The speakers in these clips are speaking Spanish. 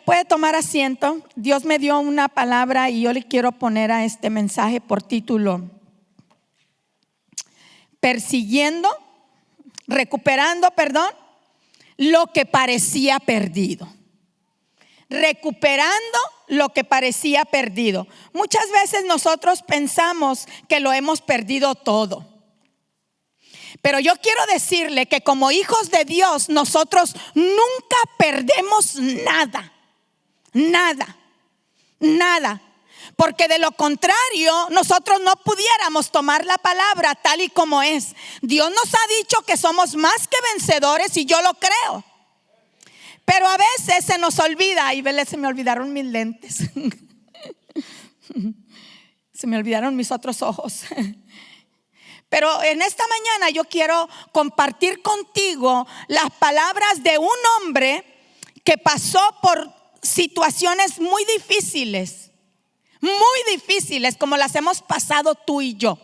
Puede tomar asiento. Dios me dio una palabra y yo le quiero poner a este mensaje por título: recuperando lo que parecía perdido. Recuperando lo que parecía perdido. Muchas veces nosotros pensamos que lo hemos perdido todo. Pero yo quiero decirle que como hijos de Dios, nosotros nunca perdemos nada. Nada. Nada. Porque de lo contrario, nosotros no pudiéramos tomar la palabra tal y como es. Dios nos ha dicho que somos más que vencedores y yo lo creo. Pero a veces se nos olvida. Y vele, se me olvidaron mis lentes. Se me olvidaron mis otros ojos. Pero en esta mañana yo quiero compartir contigo las palabras de un hombre que pasó por situaciones muy difíciles como las hemos pasado tú y yo.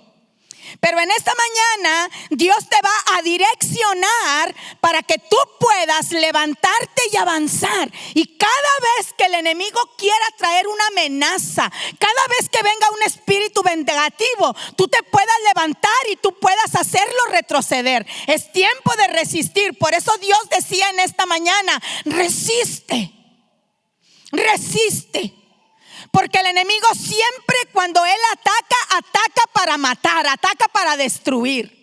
Pero en esta mañana Dios te va a direccionar para que tú puedas levantarte y avanzar. Y cada vez que el enemigo quiera traer una amenaza, cada vez que venga un espíritu vengativo, tú te puedas levantar y tú puedas hacerlo retroceder. Es tiempo de resistir. Por eso Dios decía en esta mañana: resiste. Resiste. Porque el enemigo siempre, cuando él ataca para matar, ataca para destruir.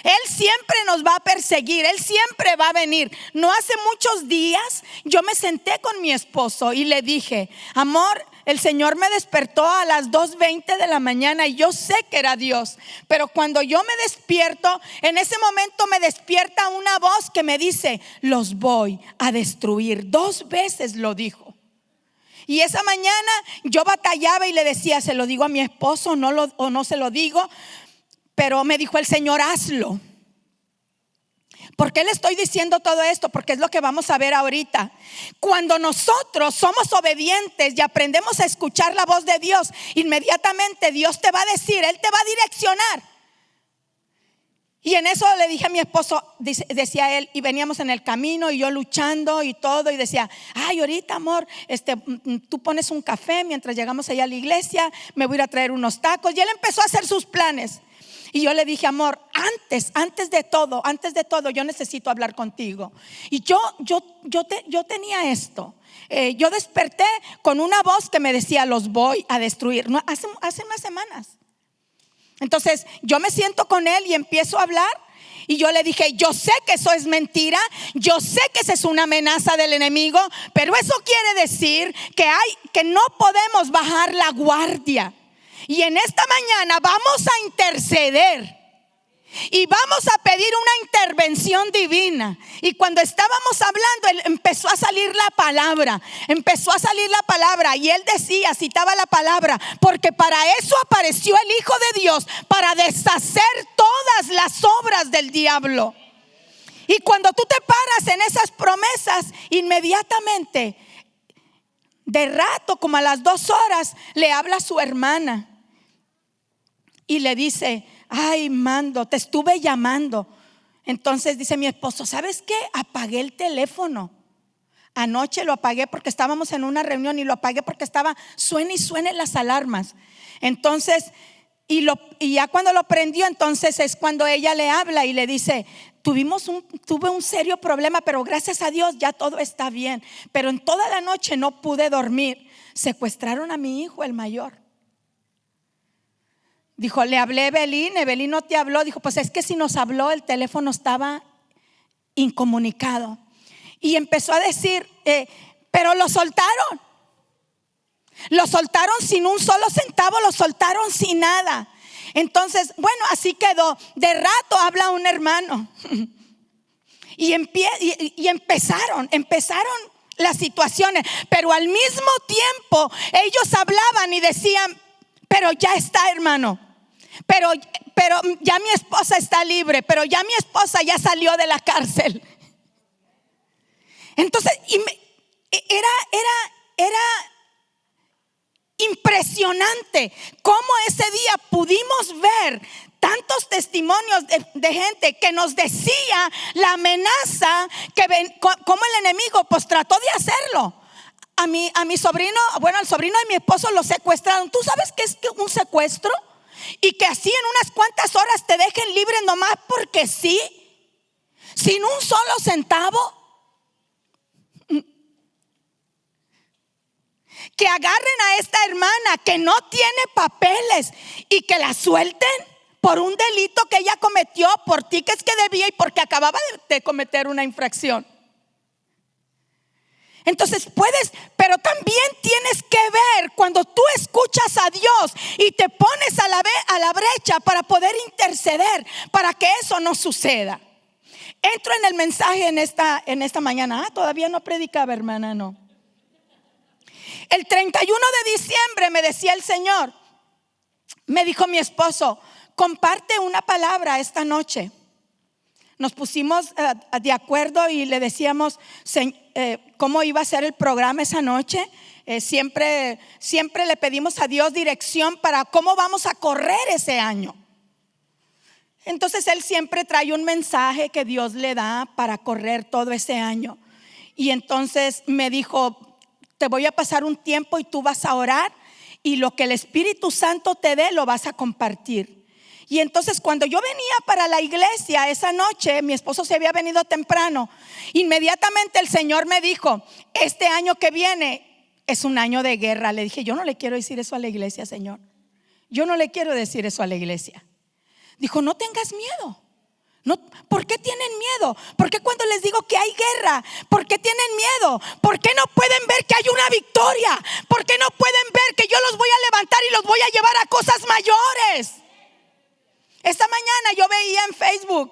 Él siempre nos va a perseguir, él siempre va a venir. No hace muchos días yo me senté con mi esposo y le dije: amor, el Señor me despertó a las 2:20 de la mañana y yo sé que era Dios. Pero cuando yo me despierto, en ese momento me despierta una voz que me dice: los voy a destruir. 2 veces lo dijo. Y esa mañana yo batallaba y le decía: ¿se lo digo a mi esposo o no se lo digo? Pero me dijo el Señor: hazlo. ¿Por qué le estoy diciendo todo esto? Porque es lo que vamos a ver ahorita. Cuando nosotros somos obedientes y aprendemos a escuchar la voz de Dios, inmediatamente Dios te va a decir, Él te va a direccionar. Y en eso le dije a mi esposo, decía él, y veníamos en el camino y yo luchando y todo, y decía: ay, ahorita amor, tú pones un café mientras llegamos allá a la iglesia, me voy a ir a traer unos tacos. Y él empezó a hacer sus planes. Y yo le dije: amor, antes de todo, yo necesito hablar contigo. Y yo tenía esto. Yo desperté con una voz que me decía: los voy a destruir. No, hace unas semanas. Entonces yo me siento con él y empiezo a hablar. Y yo le dije: yo sé que eso es mentira, yo sé que esa es una amenaza del enemigo, pero eso quiere decir que no podemos bajar la guardia. Y en esta mañana vamos a interceder y vamos a pedir una intervención divina. Y cuando estábamos hablando, empezó a salir la palabra. Y él decía, citaba la palabra: porque para eso apareció el Hijo de Dios, para deshacer todas las obras del diablo. Y cuando tú te paras en esas promesas, inmediatamente, de rato, como a las 2 horas, le habla a su hermana y le dice: ay, Mando, te estuve llamando. Entonces dice mi esposo: ¿sabes qué? Apagué el teléfono. Anoche lo apagué porque estábamos en una reunión y lo apagué porque estaba suene y suene las alarmas. Entonces, y ya cuando lo prendió, entonces es cuando ella le habla y le dice: tuve un serio problema, pero gracias a Dios ya todo está bien. Pero en toda la noche no pude dormir. Secuestraron a mi hijo, el mayor. Dijo: le hablé a Evelyn no te habló. Dijo: pues es que si nos habló, el teléfono estaba incomunicado. Y empezó a decir: pero lo soltaron. Lo soltaron sin un solo centavo, lo soltaron sin nada. Entonces, bueno, así quedó. De rato habla un hermano. Y empezaron las situaciones. Pero al mismo tiempo ellos hablaban y decían: pero ya está, hermano. Pero ya mi esposa está libre. Pero ya mi esposa ya salió de la cárcel. Entonces era impresionante cómo ese día pudimos ver tantos testimonios de gente que nos decía la amenaza, cómo el enemigo pues trató de hacerlo. a mi sobrino, bueno, al sobrino de mi esposo lo secuestraron. ¿Tú sabes qué es un secuestro? Y que así en unas cuantas horas te dejen libre nomás porque sí, sin un solo centavo. Que agarren a esta hermana que no tiene papeles y que la suelten por un delito que ella cometió, por tickets que debía y porque acababa de cometer una infracción. Entonces puedes, pero también tienes que ver cuando tú escuchas a Dios y te pones a la brecha para poder interceder para que eso no suceda. Entro en el mensaje en esta mañana. Todavía no predicaba, hermana, no. El 31 de diciembre me decía el Señor, me dijo mi esposo, comparte una palabra esta noche. Nos pusimos de acuerdo y le decíamos cómo iba a ser el programa esa noche. Siempre le pedimos a Dios dirección para cómo vamos a correr ese año. Entonces Él siempre trae un mensaje que Dios le da para correr todo ese año. Y entonces me dijo, te voy a pasar un tiempo y tú vas a orar y lo que el Espíritu Santo te dé lo vas a compartir. Y entonces cuando yo venía para la iglesia esa noche, mi esposo se había venido temprano, inmediatamente el Señor me dijo, este año que viene es un año de guerra. Le dije, yo no le quiero decir eso a la iglesia, Señor. Yo no le quiero decir eso a la iglesia. Dijo, no tengas miedo. No, ¿por qué tienen miedo? ¿Por qué cuando les digo que hay guerra? ¿Por qué tienen miedo? ¿Por qué no pueden ver que hay una victoria? ¿Por qué no pueden ver que yo los voy a levantar y los voy a llevar a cosas mayores? Esta mañana yo veía en Facebook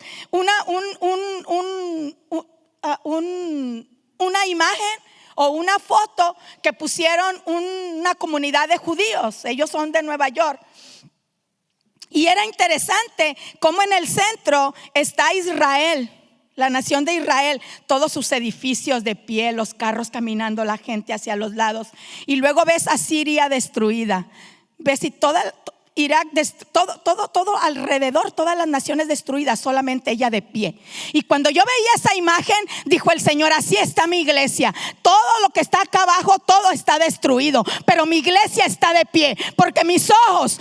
una imagen o una foto que pusieron una comunidad de judíos. Ellos son de Nueva York. Y era interesante cómo en el centro está Israel, la nación de Israel, todos sus edificios de pie, los carros caminando, la gente hacia los lados. Y luego ves a Siria destruida, ves y toda Irak, todo alrededor, todas las naciones destruidas, solamente ella de pie. Y cuando yo veía esa imagen, dijo el Señor, así está mi iglesia. Todo lo que está acá abajo, todo está destruido, pero mi iglesia está de pie, porque mis ojos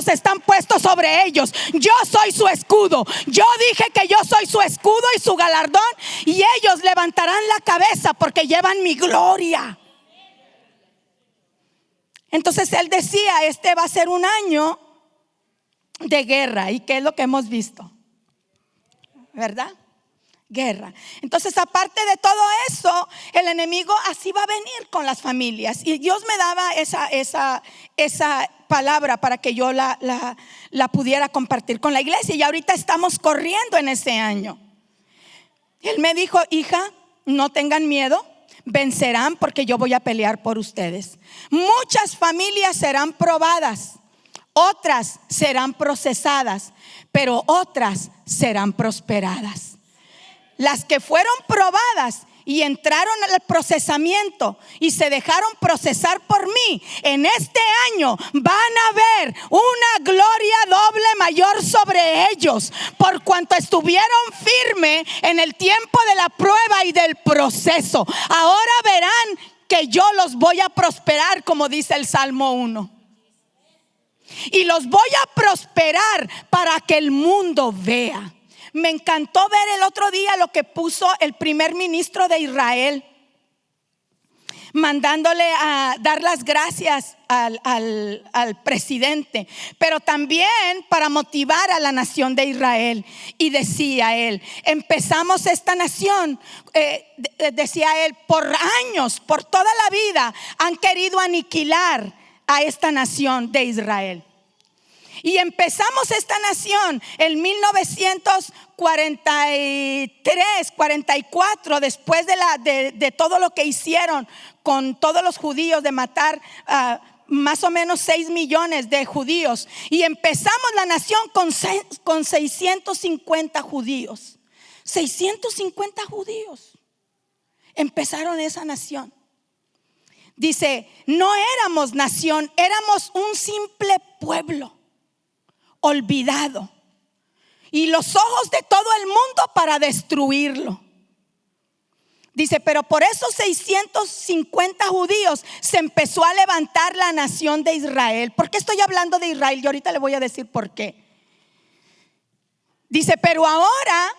están puestos sobre ellos. Yo soy su escudo. Yo dije que yo soy su escudo y su galardón, y ellos levantarán la cabeza porque llevan mi gloria. Entonces él decía, este va a ser un año de guerra. ¿Y qué es lo que hemos visto? ¿Verdad? Guerra. Entonces, aparte de todo eso, el enemigo así va a venir con las familias. Y Dios me daba esa palabra para que yo la pudiera compartir con la iglesia. Y ahorita estamos corriendo en ese año. Él me dijo, hija, no tengan miedo. Vencerán porque yo voy a pelear por ustedes. Muchas familias serán probadas, otras serán procesadas, pero otras serán prosperadas. Las que fueron probadas y entraron al procesamiento y se dejaron procesar por mí, en este año van a ver una gloria doble mayor sobre ellos, por cuanto estuvieron firmes en el tiempo de la prueba y del proceso. Ahora verán que yo los voy a prosperar, como dice el Salmo 1. Y los voy a prosperar para que el mundo vea. Me encantó ver el otro día lo que puso el primer ministro de Israel, mandándole a dar las gracias al presidente, pero también para motivar a la nación de Israel. Y decía él, empezamos esta nación, decía él, por años, por toda la vida han querido aniquilar a esta nación de Israel. Y empezamos esta nación en 1943, 44, después de todo lo que hicieron con todos los judíos, de matar más o menos 6 millones de judíos. Y empezamos la nación con 650 judíos. 650 judíos empezaron esa nación. Dice, no éramos nación, éramos un simple pueblo olvidado, y los ojos de todo el mundo para destruirlo. Dice, pero por esos 650 judíos se empezó a levantar la nación de Israel. ¿Por qué estoy hablando de Israel? Y ahorita le voy a decir por qué. Dice, pero ahora,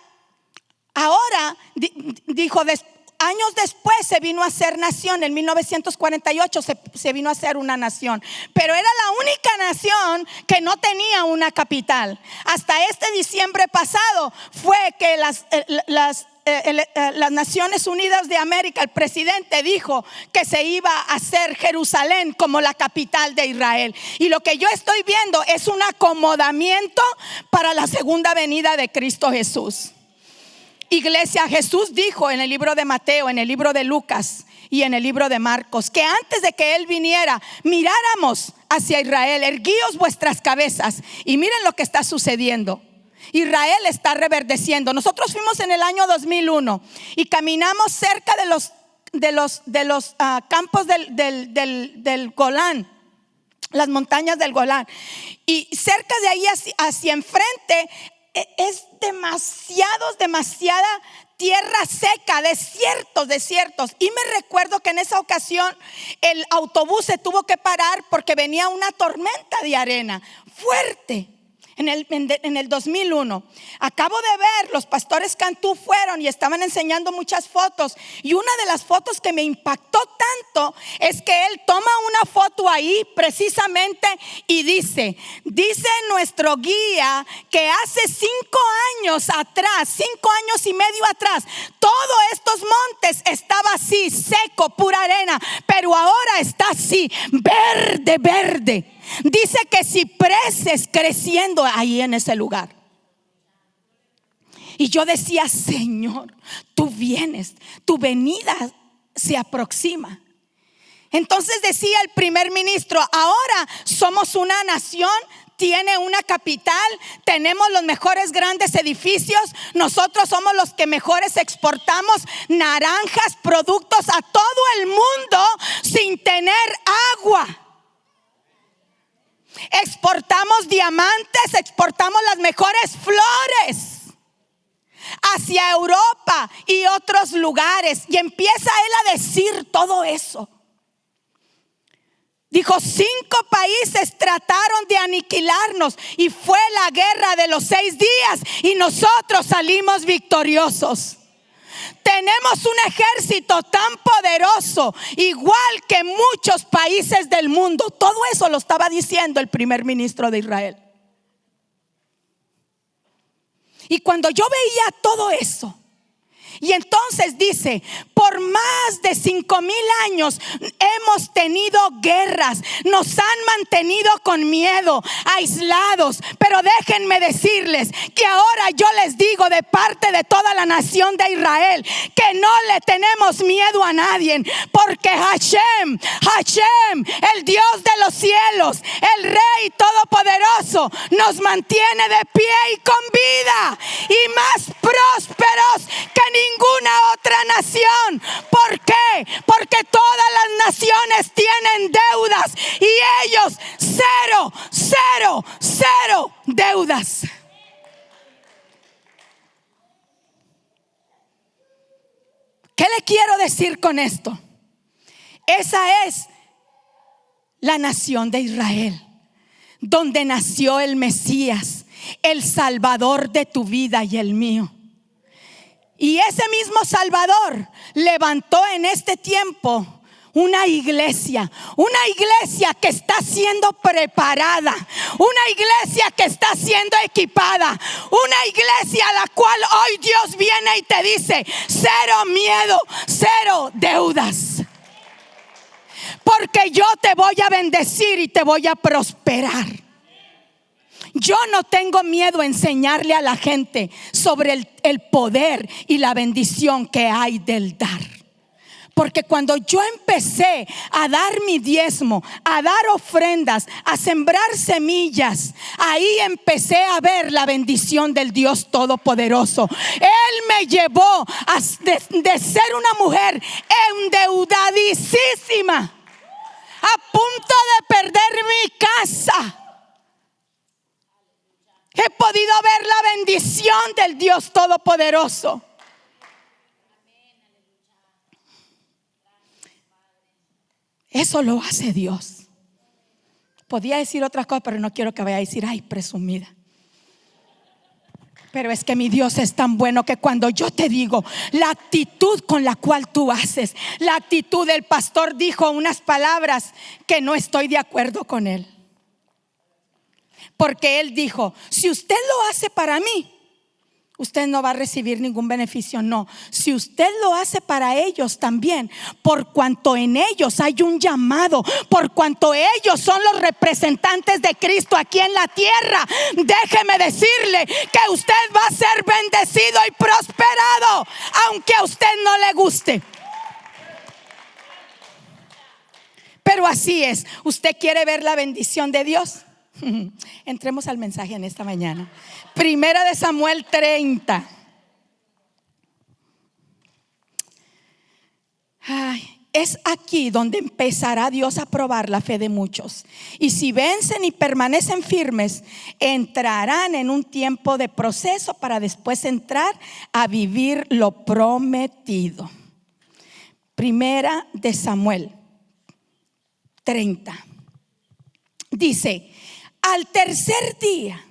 dijo, años después se vino a ser nación. En 1948 se vino a ser una nación, pero era la única nación que no tenía una capital. Hasta este diciembre pasado fue que las Naciones Unidas de América, el presidente dijo que se iba a hacer Jerusalén como la capital de Israel. Y lo que yo estoy viendo es un acomodamiento para la segunda venida de Cristo Jesús. Iglesia, Jesús dijo en el libro de Mateo, en el libro de Lucas y en el libro de Marcos, que antes de que Él viniera, miráramos hacia Israel. Erguíos vuestras cabezas. Y miren lo que está sucediendo. Israel está reverdeciendo. Nosotros fuimos en el año 2001 y caminamos cerca de los campos del Golán, las montañas del Golán, y cerca de ahí hacia enfrente es demasiada tierra seca, desiertos. Y me recuerdo que en esa ocasión el autobús se tuvo que parar porque venía una tormenta de arena fuerte. En el 2001 acabo de ver, los pastores Cantú fueron y estaban enseñando muchas fotos, y una de las fotos que me impactó tanto es que él toma una foto ahí precisamente y dice nuestro guía que hace 5 años atrás, 5 años y medio atrás, todos estos montes estaba así seco, pura arena, pero ahora está así verde. Dice que cipreses creciendo ahí en ese lugar. Y yo decía, Señor, tú vienes, tu venida se aproxima. Entonces decía el primer ministro, ahora somos una nación, tiene una capital, tenemos los mejores grandes edificios, nosotros somos los que mejores exportamos naranjas, productos a todo el mundo sin tener agua. Exportamos diamantes, exportamos las mejores flores hacia Europa y otros lugares. Y empieza él a decir todo eso. Dijo, 5 países trataron de aniquilarnos y fue la guerra de los 6 días y nosotros salimos victoriosos. Tenemos un ejército tan poderoso, igual que muchos países del mundo. Todo eso lo estaba diciendo el primer ministro de Israel. Y cuando yo veía todo eso, y entonces dice, por más de 5,000 años hemos tenido guerras, nos han mantenido con miedo, aislados. Pero déjenme decirles que ahora yo les digo de parte de toda la nación de Israel que no le tenemos miedo a nadie, porque Hashem, el Dios de los cielos, el Rey Todopoderoso, nos mantiene de pie y con vida y más prósperos que ninguna otra nación. ¿Por qué? Porque todas las naciones tienen deudas y ellos cero deudas. ¿Qué le quiero decir con esto? Esa es la nación de Israel, donde nació el Mesías, el Salvador de tu vida y el mío. Y ese mismo Salvador levantó en este tiempo una iglesia que está siendo preparada, una iglesia que está siendo equipada, una iglesia a la cual hoy Dios viene y te dice, 0 miedo, 0 deudas, porque yo te voy a bendecir y te voy a prosperar. Yo no tengo miedo a enseñarle a la gente sobre el poder y la bendición que hay del dar. Porque cuando yo empecé a dar mi diezmo, a dar ofrendas, a sembrar semillas, ahí empecé a ver la bendición del Dios Todopoderoso. Él me llevó de ser una mujer endeudadísima, a punto de perder mi casa. He podido ver la bendición del Dios Todopoderoso. Eso lo hace Dios. Podía decir otras cosas, pero no quiero que vaya a decir, ay, presumida. Pero es que mi Dios es tan bueno que cuando yo te digo la actitud con la cual tú haces, la actitud del pastor dijo unas palabras que no estoy de acuerdo con él. Porque él dijo, si usted lo hace para mí, usted no va a recibir ningún beneficio. No, si usted lo hace para ellos también, por cuanto en ellos hay un llamado, por cuanto ellos son los representantes de Cristo aquí en la tierra, déjeme decirle que usted va a ser bendecido y prosperado, aunque a usted no le guste. Pero así es. ¿Usted quiere ver la bendición de Dios? Entremos al mensaje en esta mañana. Primera de Samuel 30. Es aquí donde empezará Dios a probar la fe de muchos. Y si vencen y permanecen firmes, entrarán en un tiempo de proceso para después entrar a vivir lo prometido. Primera de Samuel 30. Dice: al tercer día,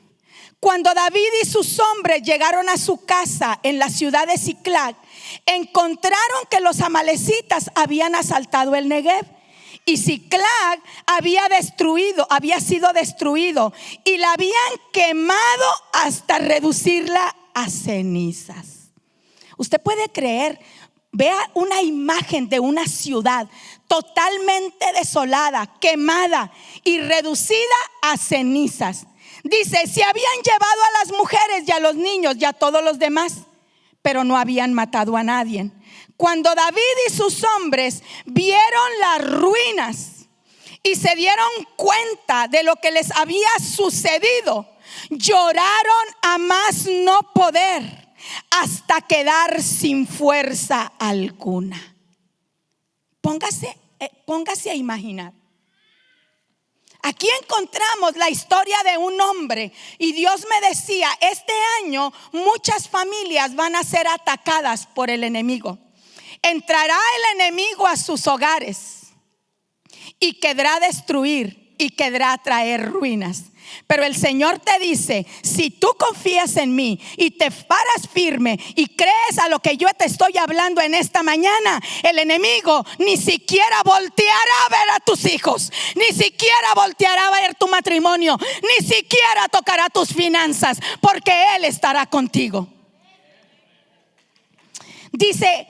cuando David y sus hombres llegaron a su casa en la ciudad de Siclag, encontraron que los amalecitas habían asaltado el Negev, y Siclag había sido destruido, y la habían quemado hasta reducirla a cenizas. Usted puede creer, vea una imagen de una ciudad totalmente desolada, quemada y reducida a cenizas. Dice, se habían llevado a las mujeres y a los niños y a todos los demás, pero no habían matado a nadie. Cuando David y sus hombres vieron las ruinas y se dieron cuenta de lo que les había sucedido, lloraron a más no poder, hasta quedar sin fuerza alguna. Póngase a imaginar. Aquí encontramos la historia de un hombre, y Dios me decía, este año muchas familias van a ser atacadas por el enemigo. Entrará el enemigo a sus hogares y querrá destruir y querrá traer ruinas. Pero el Señor te dice, si tú confías en mí y te paras firme y crees a lo que yo te estoy hablando en esta mañana, el enemigo ni siquiera volteará a ver a tus hijos, ni siquiera volteará a ver tu matrimonio, ni siquiera tocará tus finanzas, porque Él estará contigo. Dice,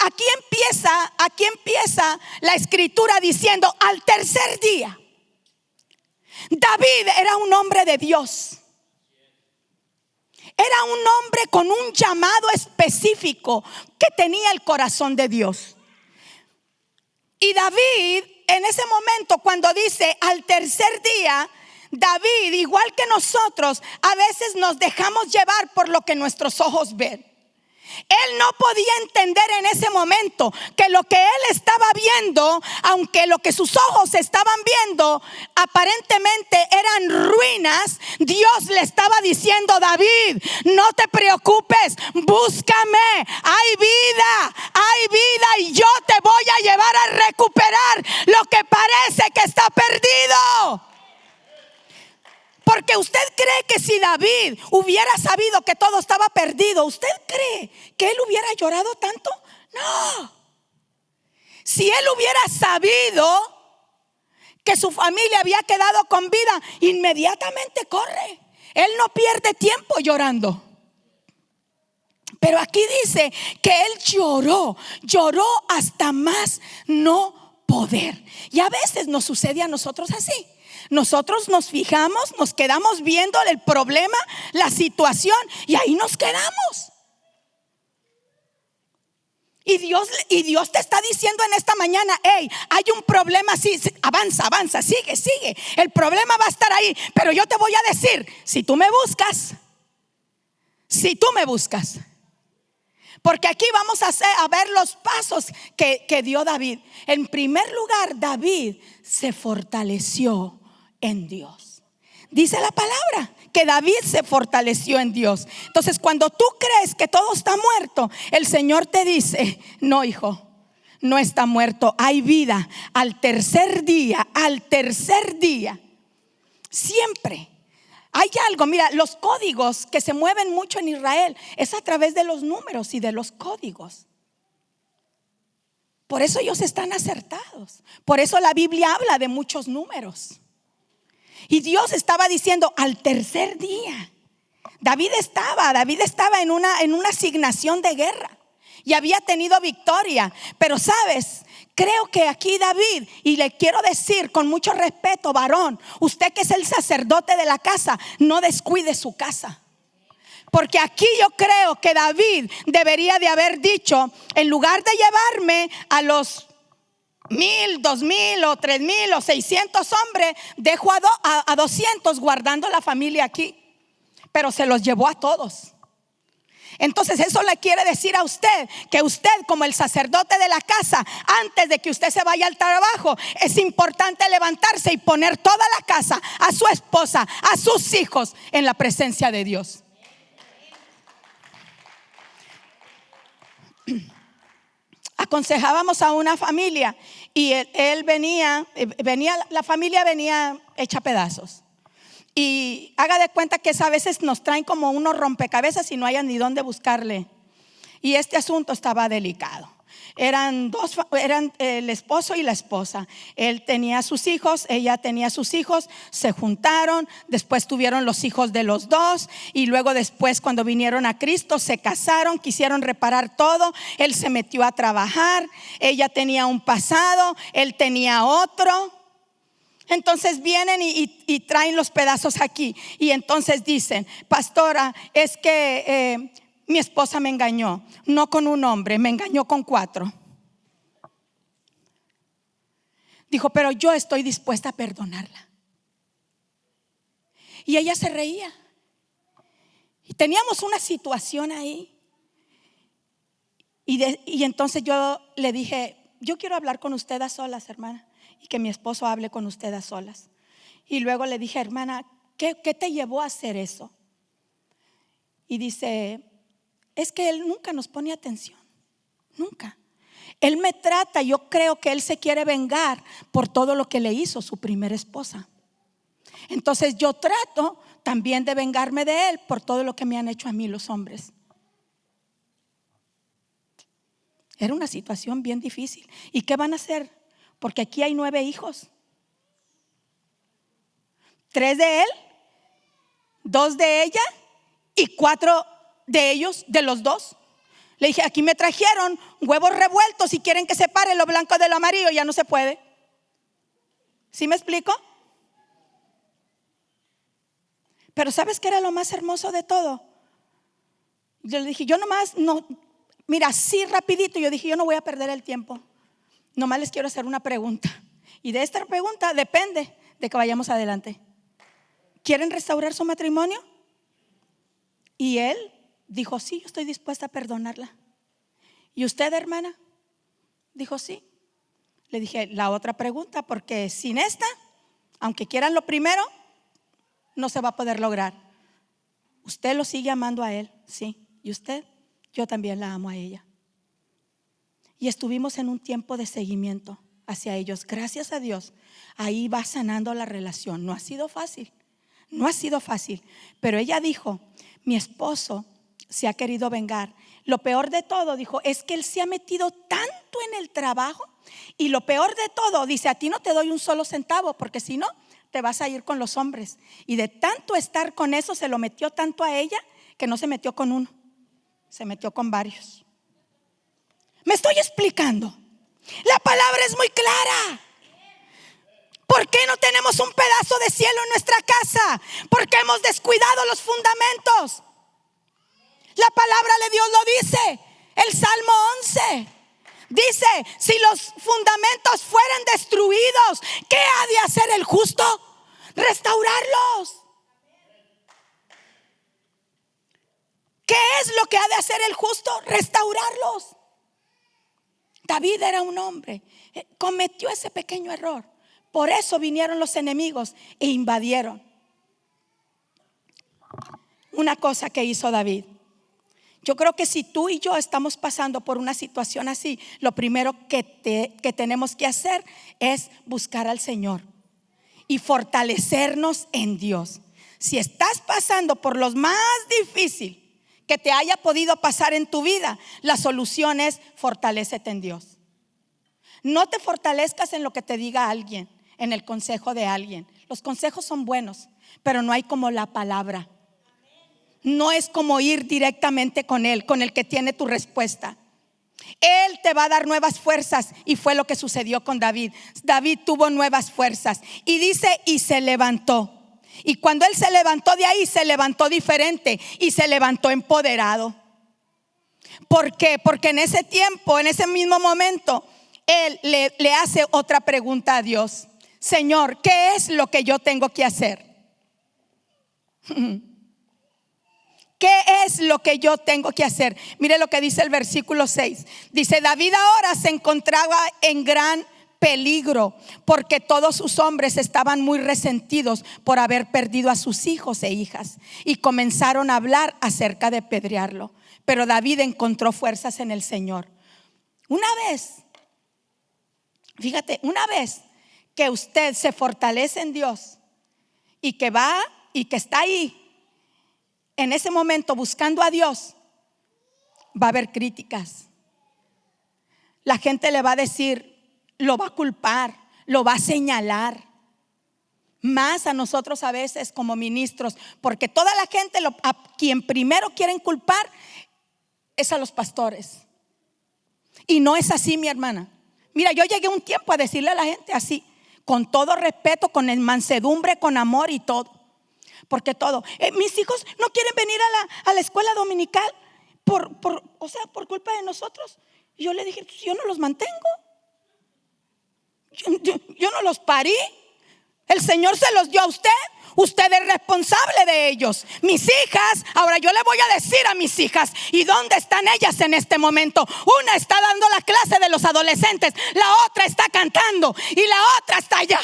aquí empieza la escritura diciendo, al tercer día. David era un hombre de Dios. Era un hombre con un llamado específico que tenía el corazón de Dios. Y David, en ese momento, cuando dice al tercer día, David, igual que nosotros, a veces nos dejamos llevar por lo que nuestros ojos ven. Él no podía entender en ese momento que lo que él estaba viendo, aunque lo que sus ojos estaban viendo aparentemente eran ruinas, Dios le estaba diciendo, David, no te preocupes, búscame, hay vida y yo te voy a llevar a recuperar lo que parece que está perdido. Porque usted cree que si David hubiera sabido que todo estaba perdido, ¿usted cree que él hubiera llorado tanto? No. Si él hubiera sabido que su familia había quedado con vida, inmediatamente corre. Él no pierde tiempo llorando. Pero aquí dice que él lloró hasta más no poder. Y a veces nos sucede a nosotros así. Nosotros nos fijamos, nos quedamos viendo el problema, la situación, y ahí nos quedamos. Y Dios te está diciendo en esta mañana, hey, hay un problema, sí, avanza, sigue. El problema va a estar ahí, pero yo te voy a decir, si tú me buscas. Porque aquí vamos a ver los pasos que dio David. En primer lugar, David se fortaleció en Dios. Dice la palabra que David se fortaleció en Dios. Entonces, cuando tú crees que todo está muerto, el Señor te dice, no, hijo, no está muerto, hay vida al tercer día, siempre. Hay algo, mira, los códigos que se mueven mucho en Israel es a través de los números y de los códigos. Por eso ellos están acertados. Por eso la Biblia habla de muchos números. Y Dios estaba diciendo al tercer día. David estaba en una asignación de guerra y había tenido victoria. Pero sabes, creo que aquí David, y le quiero decir con mucho respeto, varón, usted que es el sacerdote de la casa, no descuide su casa. Porque aquí yo creo que David debería de haber dicho, en lugar de llevarme a los 1,000, 2,000 o 3,000 o 600 hombres, dejo a 200 guardando la familia aquí. Pero se los llevó a todos. Entonces eso le quiere decir a usted que usted, como el sacerdote de la casa, antes de que usted se vaya al trabajo, es importante levantarse y poner toda la casa, a su esposa, a sus hijos, en la presencia de Dios. Aconsejábamos a una familia y la familia venía hecha pedazos. Y haga de cuenta que a veces nos traen como unos rompecabezas y no hayan ni dónde buscarle. Y este asunto estaba delicado. Eran el esposo y la esposa. Él tenía sus hijos, ella tenía sus hijos. Se juntaron, después tuvieron los hijos de los dos. Y luego después, cuando vinieron a Cristo, se casaron, quisieron reparar todo. Él se metió a trabajar. Ella tenía un pasado, él tenía otro. Entonces vienen y traen los pedazos aquí. Y entonces dicen: pastora, es que mi esposa me engañó. No con un hombre, me engañó con 4. Dijo: pero yo estoy dispuesta a perdonarla. Y ella se reía. Y teníamos una situación ahí. Y entonces yo le dije: yo quiero hablar con usted a solas, hermana, y que mi esposo hable con usted a solas. Y luego le dije: hermana, ¿qué te llevó a hacer eso? Y dice: es que él nunca nos pone atención, nunca. Él me trata, yo creo que él se quiere vengar por todo lo que le hizo su primera esposa. Entonces yo trato también de vengarme de él por todo lo que me han hecho a mí los hombres. Era una situación bien difícil. ¿Y qué van a hacer? Porque aquí hay 9 hijos. 3 de él, 2 de ella y 4 de ellos, de los 2. Le dije: aquí me trajeron huevos revueltos, si quieren que separe lo blanco de lo amarillo. Ya no se puede. ¿Sí me explico? Pero ¿sabes qué era lo más hermoso de todo? Yo le dije: yo nomás, no, mira, así rapidito, yo dije: yo no voy a perder el tiempo. Nomás les quiero hacer una pregunta. Y de esta pregunta depende de que vayamos adelante. ¿Quieren restaurar su matrimonio? Y él dijo: sí, yo estoy dispuesta a perdonarla. ¿Y usted, hermana? Dijo: sí. Le dije: la otra pregunta, porque sin esta, aunque quieran lo primero, no se va a poder lograr. ¿Usted lo sigue amando a él? Sí. ¿Y usted? Yo también la amo a ella. Y estuvimos en un tiempo de seguimiento hacia ellos. Gracias a Dios, ahí va sanando la relación. No ha sido fácil, no ha sido fácil. Pero ella dijo: mi esposo se ha querido vengar. Lo peor de todo, dijo, es que él se ha metido tanto en el trabajo. Y lo peor de todo, dice: a ti no te doy un solo centavo, porque si no, te vas a ir con los hombres. Y de tanto estar con eso, se lo metió tanto a ella, que no se metió con uno, se metió con varios. ¿Me estoy explicando? La palabra es muy clara. ¿Por qué no tenemos un pedazo de cielo en nuestra casa? Porque hemos descuidado los fundamentos. La palabra de Dios lo dice. El Salmo 11 dice: si los fundamentos fueran destruidos, ¿qué ha de hacer el justo? Restaurarlos. ¿Qué es lo que ha de hacer el justo? Restaurarlos. David era un hombre, cometió ese pequeño error. Por eso vinieron los enemigos e invadieron. Una cosa que hizo David: Yo creo que si tú y yo estamos pasando por una situación así, lo primero que tenemos que hacer es buscar al Señor y fortalecernos en Dios. Si estás pasando por lo más difícil que te haya podido pasar en tu vida, la solución es fortalécete en Dios. No te fortalezcas en lo que te diga alguien, en el consejo de alguien. Los consejos son buenos, pero no hay como la palabra. No es como ir directamente con Él, con el que tiene tu respuesta. Él te va a dar nuevas fuerzas, y fue lo que sucedió con David. David tuvo nuevas fuerzas y dice, y se levantó. Y cuando él se levantó de ahí, se levantó diferente y se levantó empoderado. ¿Por qué? Porque en ese tiempo, en ese mismo momento, él le hace otra pregunta a Dios: Señor, ¿qué es lo que yo tengo que hacer? ¿Qué es lo que yo tengo que hacer? Mire lo que dice el versículo 6. Dice: David ahora se encontraba en gran peligro, porque todos sus hombres estaban muy resentidos por haber perdido a sus hijos e hijas, y comenzaron a hablar acerca de apedrearlo. Pero David encontró fuerzas en el Señor. Una vez, fíjate, una vez que usted se fortalece en Dios y que va y que está ahí en ese momento buscando a Dios, va a haber críticas. La gente le va a decir, lo va a culpar, lo va a señalar. Más a nosotros a veces como ministros, porque toda la gente a quien primero quieren culpar es a los pastores. Y no es así, mi hermana. Mira, yo llegué un tiempo a decirle a la gente así, con todo respeto, con mansedumbre, con amor y todo. Porque todo, mis hijos no quieren venir a la escuela dominical por culpa de nosotros. Y yo le dije, yo no los mantengo, yo no los parí. El Señor se los dio a usted. Usted es responsable de ellos. Mis hijas, ahora yo le voy a decir a mis hijas, ¿y dónde están ellas en este momento? Una está dando la clase de los adolescentes, la otra está cantando y la otra está allá.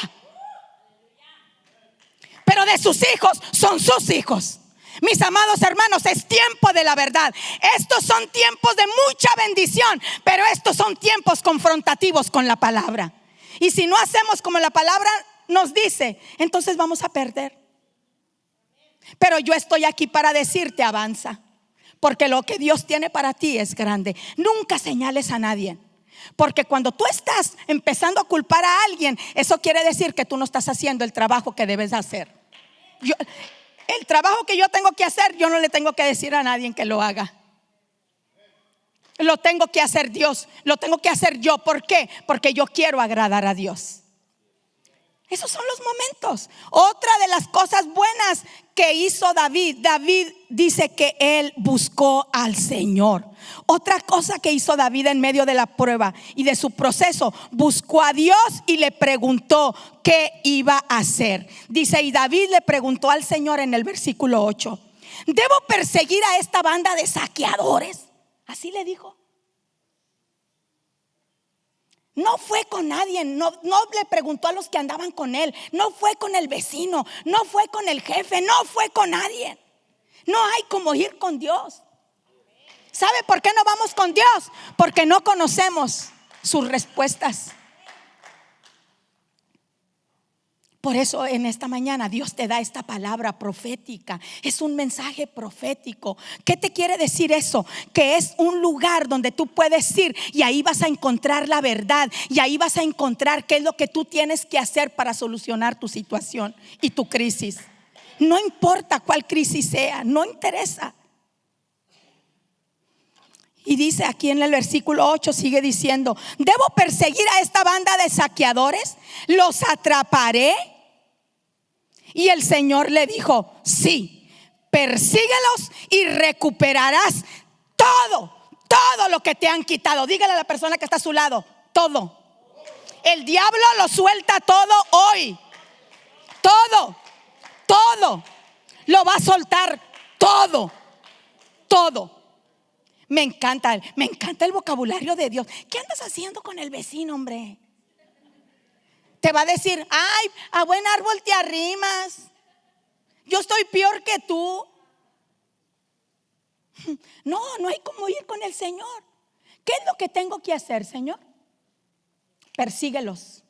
Pero de sus hijos son sus hijos. Mis amados hermanos, es tiempo de la verdad. Estos son tiempos de mucha bendición, pero estos son tiempos confrontativos con la palabra. Y si no hacemos como la palabra nos dice, entonces vamos a perder. Pero yo estoy aquí para decirte, avanza, porque lo que Dios tiene para ti es grande. Nunca señales a nadie, porque cuando tú estás empezando a culpar a alguien, eso quiere decir que tú no estás haciendo el trabajo que debes hacer. El trabajo que yo tengo que hacer, yo no le tengo que decir a nadie que lo haga. Lo tengo que hacer Dios, lo tengo que hacer yo. ¿Por qué? Porque yo quiero agradar a Dios. Esos son los momentos. Otra de las cosas buenas que hizo David dice que él buscó al Señor. Otra cosa que hizo David en medio de la prueba y de su proceso, buscó a Dios y le preguntó qué iba a hacer. Dice, y David le preguntó al Señor en el versículo 8: ¿debo perseguir a esta banda de saqueadores? Así le dijo. No fue con nadie, no le preguntó a los que andaban con él, no fue con el vecino, no fue con el jefe, no fue con nadie. No hay como ir con Dios. ¿Sabe por qué no vamos con Dios? Porque no conocemos sus respuestas. Por eso en esta mañana Dios te da esta palabra profética. Es un mensaje profético. ¿Qué te quiere decir eso? Que es un lugar donde tú puedes ir y ahí vas a encontrar la verdad. Y ahí vas a encontrar qué es lo que tú tienes que hacer para solucionar tu situación y tu crisis. No importa cuál crisis sea, no interesa. Y dice aquí en el versículo 8, sigue diciendo: ¿debo perseguir a esta banda de saqueadores? ¿Los atraparé? Y el Señor le dijo: sí, persíguelos y recuperarás todo lo que te han quitado. Dígale a la persona que está a su lado: todo. El diablo lo suelta todo hoy. Todo lo va a soltar, todo. Me encanta el vocabulario de Dios. ¿Qué andas haciendo con el vecino, hombre? Te va a decir: ay, a buen árbol te arrimas, yo estoy peor que tú. No, no hay cómo ir con el Señor. ¿Qué es lo que tengo que hacer, Señor? Persíguelos.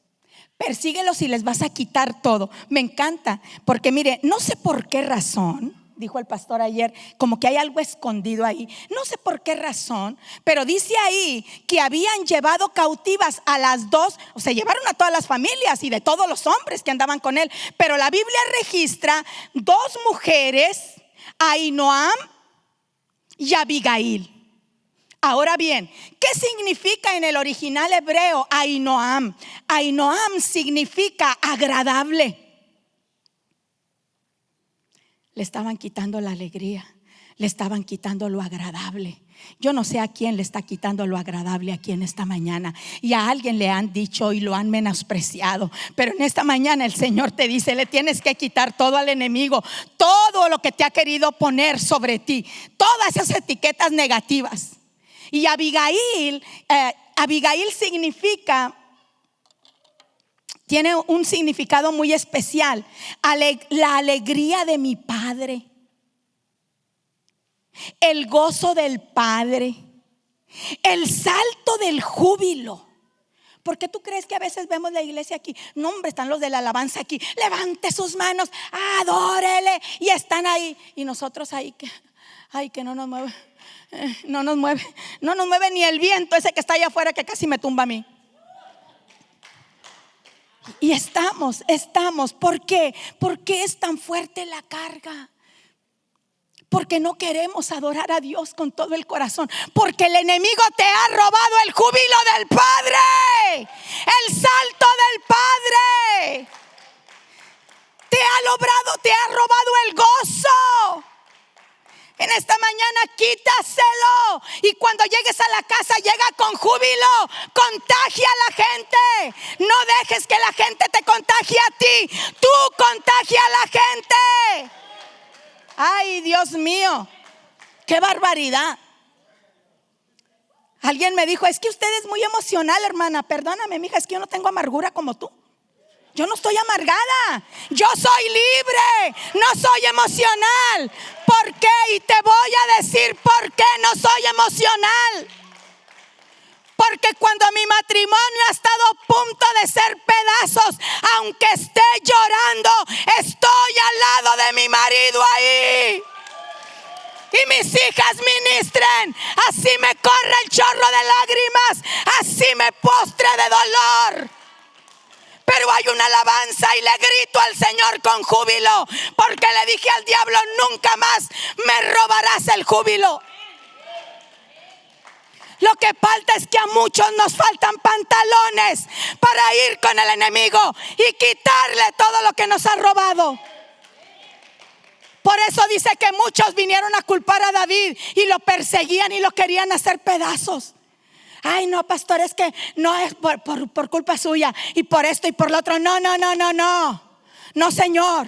Persíguelos y les vas a quitar todo. Me encanta, porque mire, no sé por qué razón, dijo el pastor ayer, como que hay algo escondido ahí. No sé por qué razón, pero dice ahí que habían llevado cautivas a las dos, o sea, llevaron a todas las familias y de todos los hombres que andaban con él. Pero la Biblia registra dos mujeres, Ahinoam y Abigail. Ahora bien, ¿qué significa en el original hebreo Ahinoam? Ahinoam significa agradable. Le estaban quitando la alegría, le estaban quitando lo agradable. Yo no sé a quién le está quitando lo agradable aquí en esta mañana, y a alguien le han dicho y lo han menospreciado, pero en esta mañana el Señor te dice: le tienes que quitar todo al enemigo, todo lo que te ha querido poner sobre ti, todas esas etiquetas negativas. Y Abigail, Abigail significa, tiene un significado muy especial: la alegría de mi padre, el gozo del padre, el salto del júbilo. ¿Por qué tú crees que a veces vemos la iglesia aquí? No, hombre, están los de la alabanza aquí. Levante sus manos, adórele. Y están ahí. Y nosotros ahí que no nos mueve. No nos mueve ni el viento ese que está allá afuera, que casi me tumba a mí. Y estamos. ¿Por qué? ¿Por qué es tan fuerte la carga? Porque no queremos adorar a Dios con todo el corazón. Porque el enemigo te ha robado el júbilo del Padre, el salto del Padre. Te ha robado el gozo. En esta mañana quítaselo, y cuando llegues a la casa llega con júbilo. Contagia a la gente. No dejes que la gente te contagie a ti. Tú contagia a la gente. Ay, Dios mío, qué barbaridad. Alguien me dijo: es que usted es muy emocional, hermana. Perdóname, mija, es que yo no tengo amargura como tú. Yo no estoy amargada, yo soy libre, no soy emocional. ¿Por qué? Y te voy a decir por qué no soy emocional. Porque cuando mi matrimonio ha estado a punto de ser pedazos, aunque esté llorando, estoy al lado de mi marido ahí. Y mis hijas ministren, así me corre el chorro de lágrimas, así me postre de dolor. Pero hay una alabanza y le grito al Señor con júbilo, porque le dije al diablo: nunca más me robarás el júbilo. Lo que falta es que a muchos nos faltan pantalones para ir con el enemigo y quitarle todo lo que nos ha robado. Por eso dice que muchos vinieron a culpar a David y lo perseguían y lo querían hacer pedazos. Ay, no, pastor, es que no es por culpa suya, y por esto y por lo otro. No, Señor.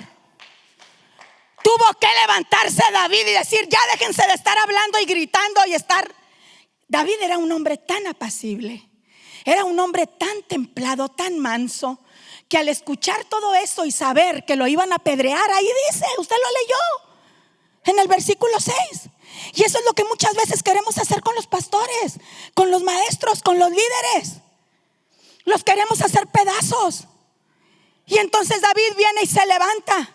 Tuvo que levantarse David y decir: ya déjense de estar hablando y gritando y estar. David era un hombre tan apacible, era un hombre tan templado, tan manso, que al escuchar todo eso y saber que lo iban a apedrear, ahí dice, usted lo leyó en el versículo 6. Y eso es lo que muchas veces queremos hacer con los pastores, con los maestros, con los líderes. Los queremos hacer pedazos. Y entonces David viene y se levanta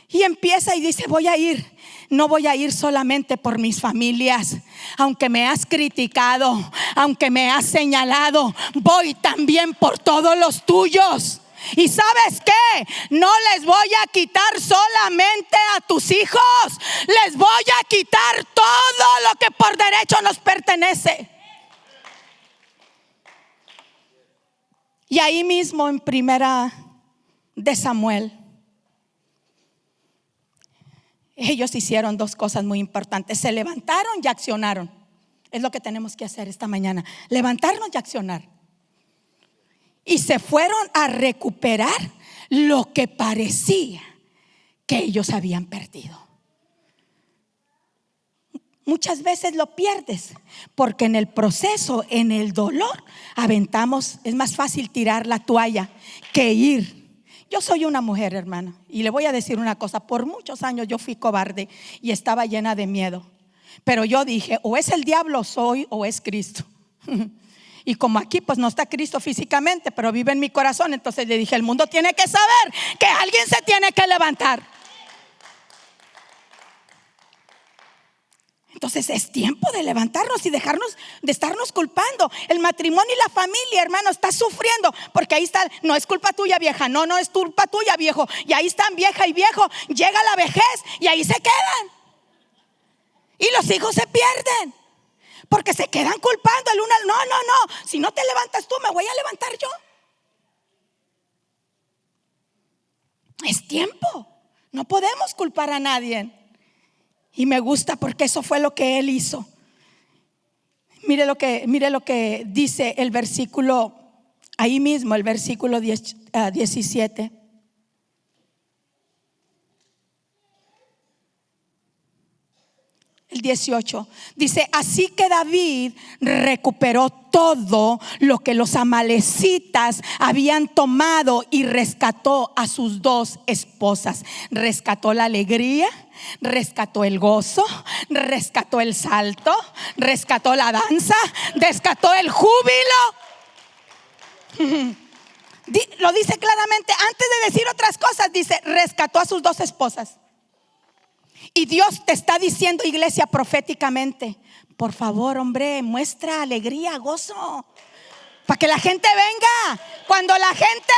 y empieza y dice: voy a ir. No voy a ir solamente por mis familias, aunque me has criticado, aunque me has señalado, voy también por todos los tuyos. Y ¿sabes qué? No les voy a quitar solamente a tus hijos, les voy a quitar todo lo que por derecho nos pertenece. Y ahí mismo en Primera de Samuel, ellos hicieron dos cosas muy importantes: se levantaron y accionaron. Es lo que tenemos que hacer esta mañana: levantarnos y accionar. Y se fueron a recuperar lo que parecía que ellos habían perdido. Muchas veces lo pierdes porque en el proceso, en el dolor, aventamos. Es más fácil tirar la toalla que ir. Yo soy una mujer, hermana, y le voy a decir una cosa: por muchos años yo fui cobarde y estaba llena de miedo. Pero yo dije, o es el diablo soy o es Cristo. Y como aquí pues no está Cristo físicamente, pero vive en mi corazón, entonces le dije, el mundo tiene que saber que alguien se tiene que levantar. Entonces es tiempo de levantarnos y dejarnos de estarnos culpando. El matrimonio y la familia, hermano, está sufriendo porque ahí está, no es culpa tuya, vieja, no es culpa tuya, viejo. Y ahí están vieja y viejo, llega la vejez y ahí se quedan. Y los hijos se pierden porque se quedan culpando el uno al no, si no te levantas tú, me voy a levantar yo. Es tiempo, no podemos culpar a nadie. Y me gusta porque eso fue lo que él hizo. Mire lo que dice el versículo, ahí mismo el versículo 17. El 18 dice, así que David recuperó todo lo que los amalecitas habían tomado y rescató a sus 2 esposas. Rescató la alegría, rescató el gozo, rescató el salto, rescató la danza, rescató el júbilo. Lo dice claramente, antes de decir otras cosas, dice, rescató a sus 2 esposas. Y Dios te está diciendo, iglesia, proféticamente, por favor, hombre, muestra alegría, gozo, para que la gente venga. Cuando la gente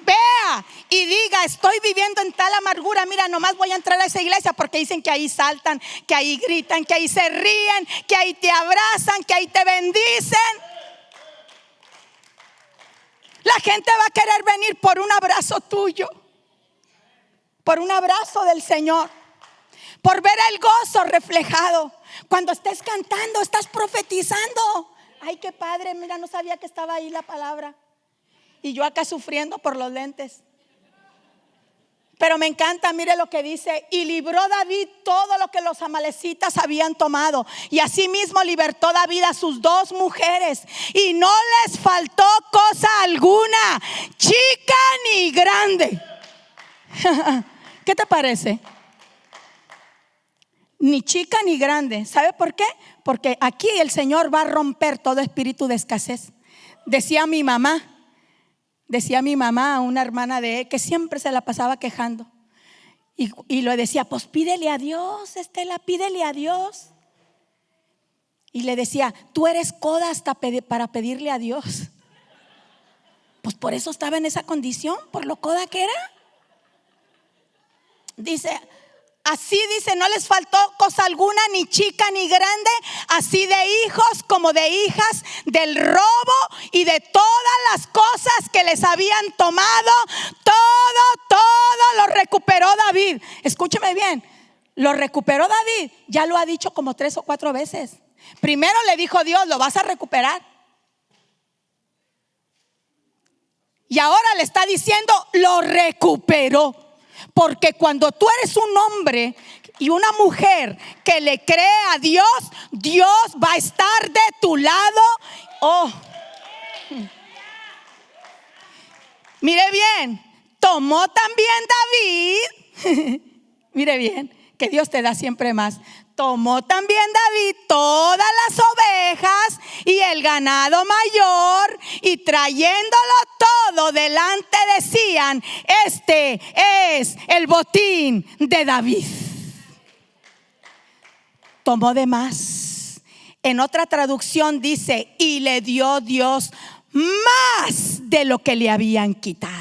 vea y diga, estoy viviendo en tal amargura, mira, nomás voy a entrar a esa iglesia porque dicen que ahí saltan, que ahí gritan, que ahí se ríen, que ahí te abrazan, que ahí te bendicen. La gente va a querer venir por un abrazo tuyo, por un abrazo del Señor, por ver el gozo reflejado. Cuando estés cantando, estás profetizando. Ay, qué padre, mira, no sabía que estaba ahí la palabra. Y yo acá sufriendo por los lentes. Pero me encanta, mire lo que dice: y libró David todo lo que los amalecitas habían tomado, y asimismo libertó David a sus 2 mujeres, y no les faltó cosa alguna, chica ni grande. ¿Qué te parece? Ni chica ni grande. ¿Sabe por qué? Porque aquí el Señor va a romper todo espíritu de escasez. Decía mi mamá, una hermana de él, que siempre se la pasaba quejando, y le decía, pues pídele a Dios, Estela, pídele a Dios. Y le decía, tú eres coda hasta para pedirle a Dios. Pues por eso estaba en esa condición, por lo coda que era. Dice, así dice, no les faltó cosa alguna, ni chica ni grande, así de hijos como de hijas, del robo y de todas las cosas que les habían tomado, todo lo recuperó David. Escúcheme bien, lo recuperó David, ya lo ha dicho como 3 o 4 veces. Primero le dijo Dios, lo vas a recuperar. Y ahora le está diciendo, lo recuperó. Porque cuando tú eres un hombre y una mujer que le cree a Dios, Dios va a estar de tu lado. Oh, mire bien, tomó también David. Mire bien, que Dios te da siempre más. Tomó también David todas las ovejas y el ganado mayor, y trayéndolo todo delante decían, este es el botín de David. Tomó de más. En otra traducción dice, y le dio Dios más de lo que le habían quitado.